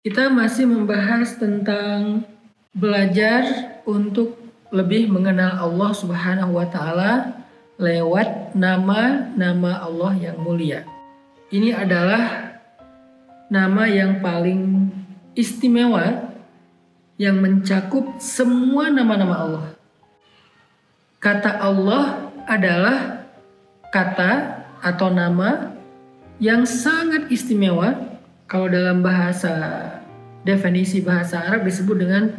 Kita masih membahas tentang belajar untuk lebih mengenal Allah Subhanahu wa Ta'ala lewat nama-nama Allah yang mulia. Ini adalah nama yang paling istimewa yang mencakup semua nama-nama Allah. Kata Allah adalah kata atau nama yang sangat istimewa. Kalau dalam definisi bahasa Arab disebut dengan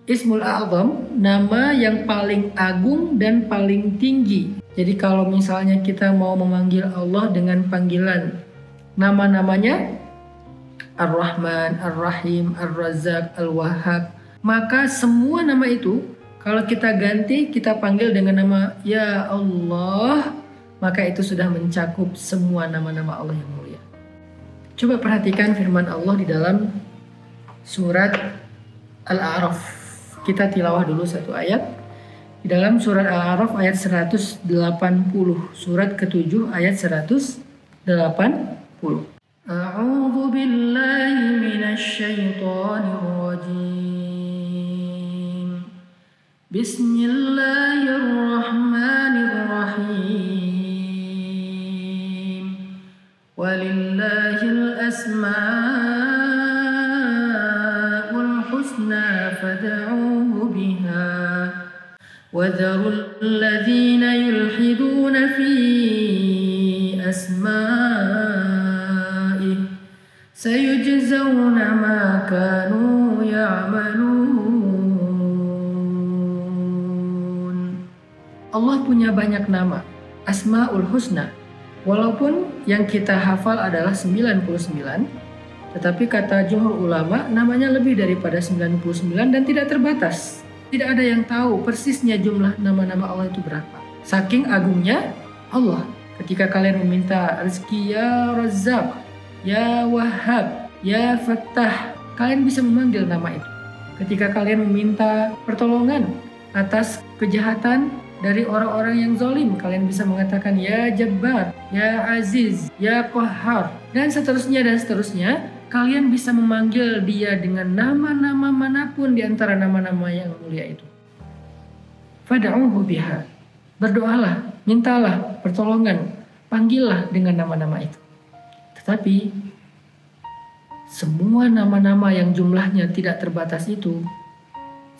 Ismul A'zam, nama yang paling agung dan paling tinggi. Jadi kalau misalnya kita mau memanggil Allah dengan panggilan nama-namanya Ar-Rahman, Ar-Rahim, Ar-Razzaq, Al-Wahhab, maka semua nama itu kalau kita ganti, kita panggil dengan nama Ya Allah, maka itu sudah mencakup semua nama-nama Allah yang mulia. Coba perhatikan firman Allah di dalam surat Al-A'raf. Kita tilawah dulu satu ayat. Di dalam surat Al-A'raf ayat 180. Surat ke-7 ayat 180. A'udzu billahi minasy syaithanir rajim. Bismillahirrahmanirrahim. Walillahil asma'ul husna fad'uhu biha wadharul ladzina yulhiduna fi asma'ihi sayujzawna ma kanu ya'malun. Allah punya banyak nama, Asma'ul Husna. Walaupun yang kita hafal adalah 99, tetapi kata jumhur ulama namanya lebih daripada 99 dan tidak terbatas. Tidak ada yang tahu persisnya jumlah nama-nama Allah itu berapa. Saking agungnya Allah. Ketika kalian meminta rezeki ya Razzaq, ya Wahhab, ya Fattah, kalian bisa memanggil nama itu. Ketika kalian meminta pertolongan atas kejahatan dari orang-orang yang zalim, kalian bisa mengatakan ya Jabbar, ya Aziz, ya Qahhar, dan seterusnya dan seterusnya. Kalian bisa memanggil dia dengan nama-nama manapun di antara nama-nama yang mulia itu. Fad'uhu biha. Berdoalah, mintalah pertolongan, panggillah dengan nama-nama itu. Tetapi semua nama-nama yang jumlahnya tidak terbatas itu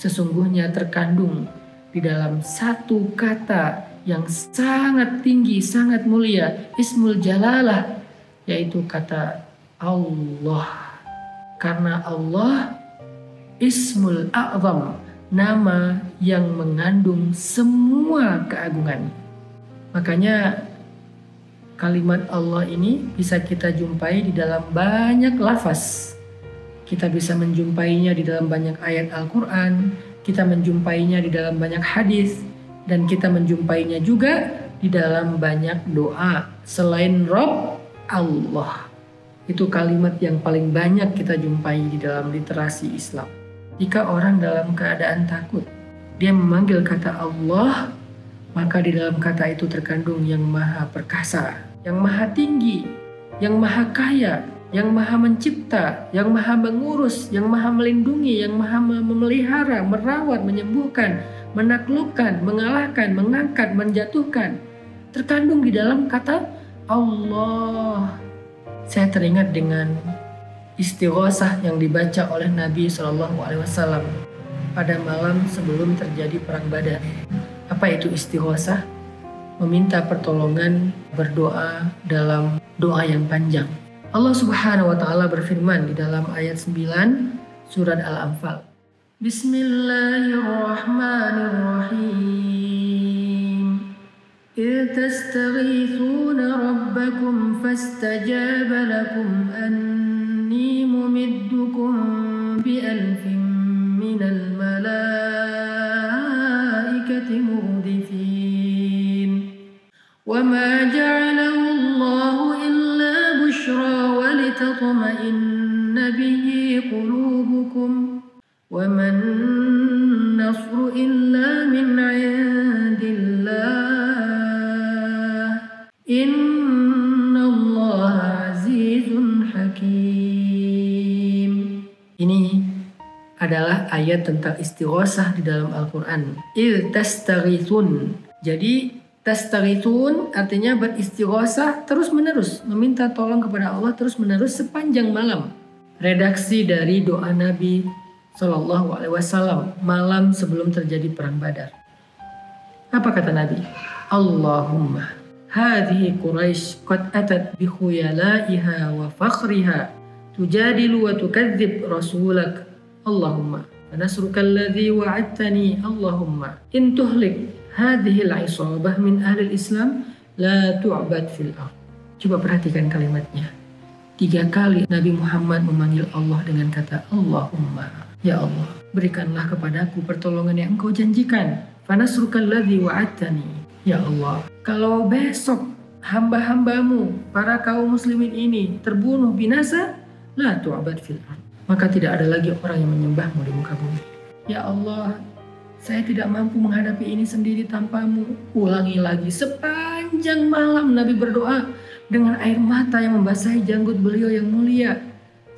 sesungguhnya terkandung di dalam satu kata yang sangat tinggi, sangat mulia, Ismul Jalalah, yaitu kata Allah. Karena Allah Ismul A'zam, nama yang mengandung semua keagungan. Makanya kalimat Allah ini bisa kita jumpai di dalam banyak lafaz. Kita bisa menjumpainya di dalam banyak ayat Al-Quran, kita menjumpainya di dalam banyak hadis, dan kita menjumpainya juga di dalam banyak doa selain Rabb, Allah. Itu kalimat yang paling banyak kita jumpai di dalam literasi Islam. Jika orang dalam keadaan takut, dia memanggil kata Allah, maka di dalam kata itu terkandung yang maha perkasa, yang maha tinggi, yang maha kaya, yang maha mencipta, yang maha mengurus, yang maha melindungi, yang maha memelihara, merawat, menyembuhkan, menaklukkan, mengalahkan, mengangkat, menjatuhkan. Terkandung di dalam kata Allah. Saya teringat dengan istighosah yang dibaca oleh Nabi SAW pada malam sebelum terjadi perang Badar. Apa itu istighosah? Meminta pertolongan, berdoa dalam doa yang panjang. Allah Subhanahu wa Ta'ala berfirman di dalam ayat 9 surat Al-Anfal. Bismillahirrahmanirrahim. إذ تستغيثون ربكم فاستجاب لكم أني ممدكم بألف من الملائكة مردفين وما جعله الله إلا بشرى ولتطمئن به قلوبكم وما النصر إلا من عند الله Innallaha azizun hakim. Ini adalah ayat tentang istighosah di dalam Al-Quran. Il tastaghithun. Jadi tastaghithun artinya beristighosah terus menerus, meminta tolong kepada Allah terus menerus sepanjang malam. Redaksi dari doa Nabi Shallallahu Alaihi Wasallam malam sebelum terjadi perang Badar. Apa kata Nabi? Allahumma hadhihi Quraisy qad atat bi khuyalaiha wa fakhriha tujadilu wa tukadzib rasulak. Allahumma nasruka alladhi wa'adtani. Allahumma in tuhlik hadhihi al-isabah min ahli al-Islam la tu'bad fil ardh. Coba perhatikan kalimatnya. 3 kali Nabi Muhammad memanggil Allah dengan kata Allahumma. Ya Allah, berikanlah kepadaku pertolongan yang Engkau janjikan. Fanasruka alladhi wa'adtani. Ya Allah, kalau besok hamba-hambamu, para kaum muslimin ini terbunuh binasa, la tu'bad fil ardh, maka tidak ada lagi orang yang menyembahmu di muka bumi. Ya Allah, saya tidak mampu menghadapi ini sendiri tanpamu. Ulangi lagi. Sepanjang malam Nabi berdoa dengan air mata yang membasahi janggut beliau yang mulia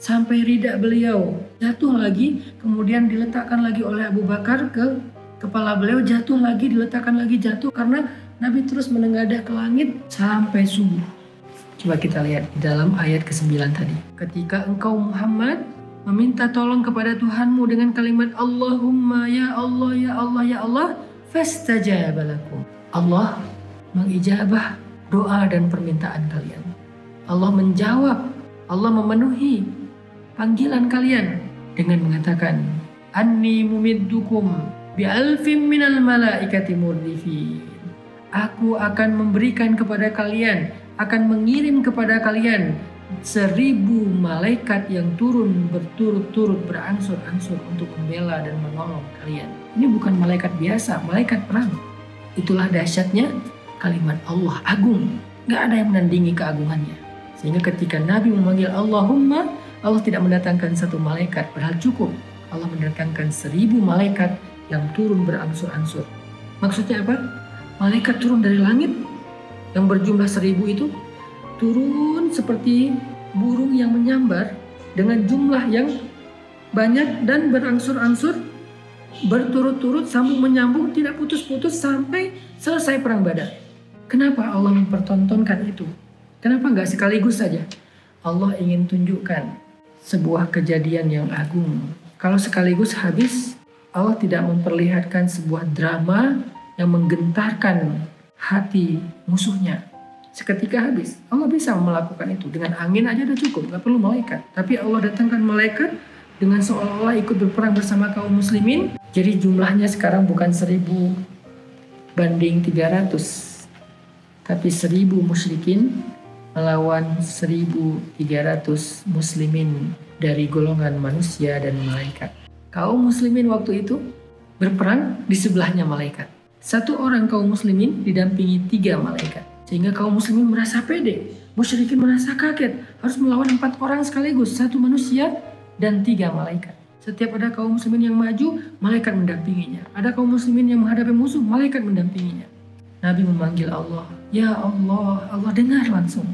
sampai rida beliau. Jatuh lagi, kemudian diletakkan lagi oleh Abu Bakar ke kepala beliau, jatuh lagi, diletakkan lagi, jatuh, karena Nabi terus menengadah ke langit sampai subuh. Coba kita lihat di dalam ayat ke-9 tadi. Ketika engkau Muhammad meminta tolong kepada Tuhanmu dengan kalimat Allahumma ya Allah ya Allah ya Allah, fastajaba lakum. Allah mengijabah doa dan permintaan kalian. Allah menjawab, Allah memenuhi panggilan kalian dengan mengatakan anni mumiddukum bi alfin minal malaikati murdifin. Aku akan memberikan kepada kalian, akan mengirim kepada kalian 1000 malaikat yang turun berturut-turut berangsur-angsur untuk membela dan menolong kalian. Ini bukan malaikat biasa, malaikat perang. Itulah dahsyatnya kalimat Allah, agung. Gak ada yang menandingi keagungannya. Sehingga ketika Nabi memanggil Allahumma, Allah tidak mendatangkan 1 malaikat, padahal cukup. Allah mendatangkan 1000 malaikat yang turun berangsur-angsur. Maksudnya apa? Malaikat turun dari langit yang berjumlah 1000 itu turun seperti burung yang menyambar dengan jumlah yang banyak dan berangsur-angsur berturut-turut sambung menyambung tidak putus-putus sampai selesai perang Badar. Kenapa Allah mempertontonkan itu? Kenapa nggak sekaligus saja? Allah ingin tunjukkan sebuah kejadian yang agung. Kalau sekaligus habis, Allah tidak memperlihatkan sebuah drama yang menggentarkan hati musuhnya. Seketika habis, Allah bisa melakukan itu. Dengan angin aja udah cukup, gak perlu malaikat. Tapi Allah datangkan malaikat dengan seolah-olah ikut berperang bersama kaum muslimin. Jadi jumlahnya sekarang bukan 1000 banding 300. Tapi 1000 musyrikin melawan 1300 muslimin dari golongan manusia dan malaikat. Kaum muslimin waktu itu berperang di sebelahnya malaikat. 1 orang kaum muslimin didampingi 3 malaikat. Sehingga kaum muslimin merasa pede, musyrikin merasa kaget, harus melawan 4 orang sekaligus, 1 manusia dan 3 malaikat. Setiap ada kaum muslimin yang maju, malaikat mendampinginya. Ada kaum muslimin yang menghadapi musuh, malaikat mendampinginya. Nabi memanggil Allah, ya Allah, Allah dengar langsung.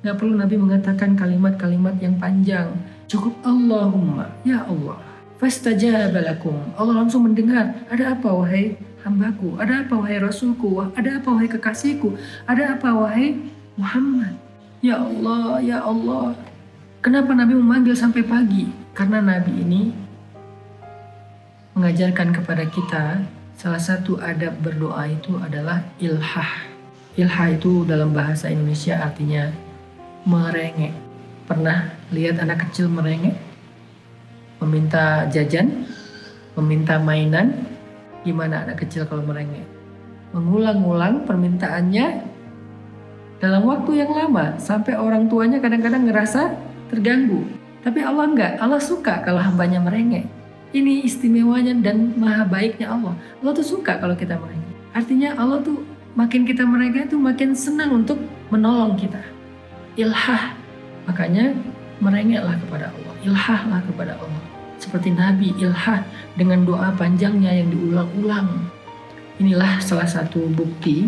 Gak perlu Nabi mengatakan kalimat-kalimat yang panjang, cukup Allahumma, ya Allah. Fastajaba lakum. Allah langsung mendengar, ada apa wahai hambaku, ada apa wahai Rasulku, ada apa wahai kekasihku, ada apa wahai Muhammad. Ya Allah, ya Allah. Kenapa Nabi memanggil sampai pagi? Karena Nabi ini mengajarkan kepada kita salah satu adab berdoa itu adalah ilhah. Ilhah itu dalam bahasa Indonesia artinya merengek. Pernah lihat anak kecil merengek? Meminta jajan, meminta mainan. Gimana anak kecil kalau merengek? Mengulang-ulang permintaannya dalam waktu yang lama sampai orang tuanya kadang-kadang ngerasa terganggu. Tapi Allah enggak, Allah suka kalau hambanya merengek. Ini istimewanya dan maha baiknya Allah. Allah tuh suka kalau kita merengek. Artinya Allah tuh makin kita merengek tuh makin senang untuk menolong kita. Ilhah, makanya merengeklah kepada Allah, ilhahlah kepada Allah. Seperti Nabi ilhah dengan doa panjangnya yang diulang-ulang. Inilah salah satu bukti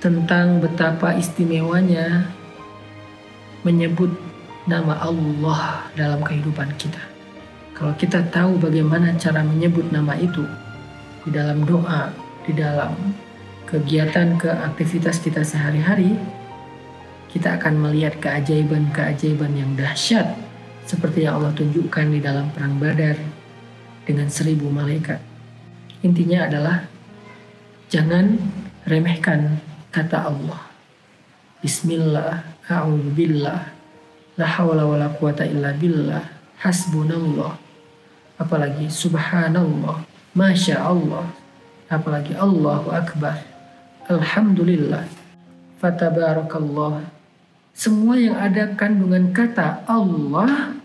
tentang betapa istimewanya menyebut nama Allah dalam kehidupan kita. Kalau kita tahu bagaimana cara menyebut nama itu di dalam doa, di dalam kegiatan aktivitas kita sehari-hari, kita akan melihat keajaiban-keajaiban yang dahsyat seperti yang Allah tunjukkan di dalam perang Badar dengan 1000 malaikat. Intinya adalah jangan remehkan kata Allah. Bismillah, a'udzubillah, la hawla wala quwata illa billah, hasbunallah. Apalagi subhanallah, masya Allah, apalagi Allahu akbar, alhamdulillah, fatabarakallah. Semua yang ada kandungan kata Allah,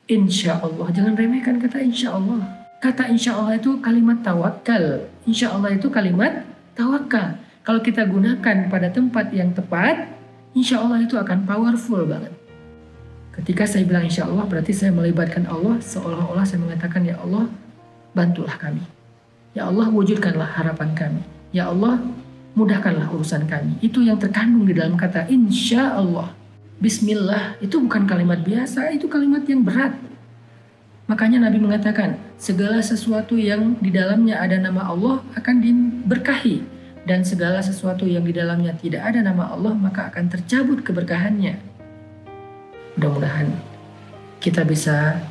insya Allah. Jangan remehkan kata insya Allah. Kata insya Allah itu kalimat tawakal. Insya Allah itu kalimat tawakal. Kalau kita gunakan pada tempat yang tepat, insya Allah itu akan powerful banget. Ketika saya bilang insya Allah, berarti saya melibatkan Allah, seolah-olah saya mengatakan, ya Allah, bantulah kami. Ya Allah, wujudkanlah harapan kami. Ya Allah, mudahkanlah urusan kami. Itu yang terkandung di dalam kata insya Allah. Bismillah itu bukan kalimat biasa, itu kalimat yang berat. Makanya Nabi mengatakan, segala sesuatu yang di dalamnya ada nama Allah akan diberkahi. Dan segala sesuatu yang di dalamnya tidak ada nama Allah, maka akan tercabut keberkahannya. Mudah-mudahan kita bisa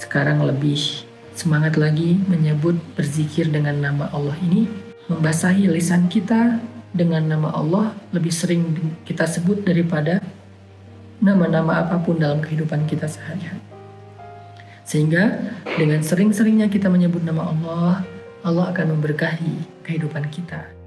sekarang lebih semangat lagi menyebut, berzikir dengan nama Allah ini, membasahi lisan kita dengan nama Allah lebih sering kita sebut daripada nama-nama apapun dalam kehidupan kita sehari-hari. Sehingga dengan sering-seringnya kita menyebut nama Allah, Allah akan memberkahi kehidupan kita.